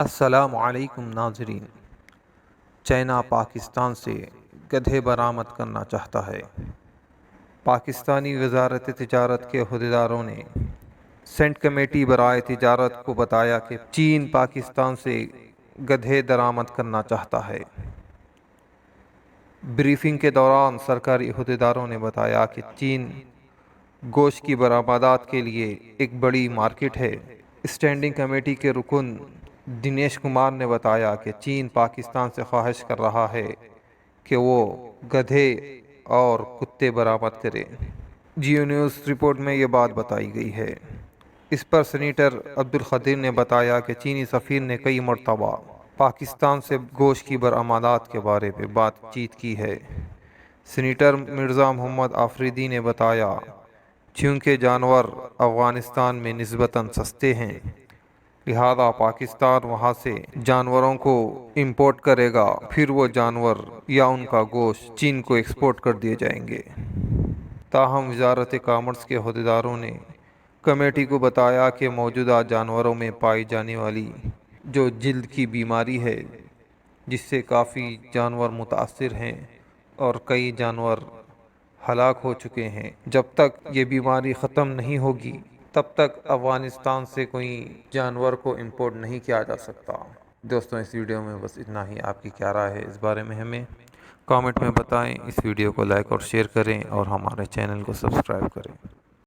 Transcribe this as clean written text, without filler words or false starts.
السلام علیکم ناظرین۔ چائنا پاکستان سے گدھے برآمد کرنا چاہتا ہے۔ پاکستانی وزارت تجارت کے عہدیداروں نے سینٹ کمیٹی برائے تجارت کو بتایا کہ چین پاکستان سے گدھے درآمد کرنا چاہتا ہے۔ بریفنگ کے دوران سرکاری عہدیداروں نے بتایا کہ چین گوشت کی برآمدات کے لیے ایک بڑی مارکیٹ ہے۔ اسٹینڈنگ کمیٹی کے رکن دنیش کمار نے بتایا کہ چین پاکستان سے خواہش کر رہا ہے کہ وہ گدھے اور کتے برآمد کرے۔ جیو نیوز رپورٹ میں یہ بات بتائی گئی ہے۔ اس پر سینیٹر عبدالقادر نے بتایا کہ چینی سفیر نے کئی مرتبہ پاکستان سے گوشت کی برآمدات کے بارے میں بات چیت کی ہے۔ سینیٹر مرزا محمد آفریدی نے بتایا چونکہ جانور افغانستان میں نسبتاً سستے ہیں، لہذا پاکستان وہاں سے جانوروں کو امپورٹ کرے گا، پھر وہ جانور یا ان کا گوشت چین کو ایکسپورٹ کر دیے جائیں گے۔ تاہم وزارت کامرس کے عہدیداروں نے کمیٹی کو بتایا کہ موجودہ جانوروں میں پائی جانے والی جو جلد کی بیماری ہے، جس سے کافی جانور متاثر ہیں اور کئی جانور ہلاک ہو چکے ہیں، جب تک یہ بیماری ختم نہیں ہوگی تب تک افغانستان سے کوئی جانور کو امپورٹ نہیں کیا جا سکتا۔ دوستوں، اس ویڈیو میں بس اتنا ہی۔ آپ کی کیا رائے ہے اس بارے میں ہمیں کامنٹ میں بتائیں۔ اس ویڈیو کو لائک اور شیئر کریں اور ہمارے چینل کو سبسکرائب کریں۔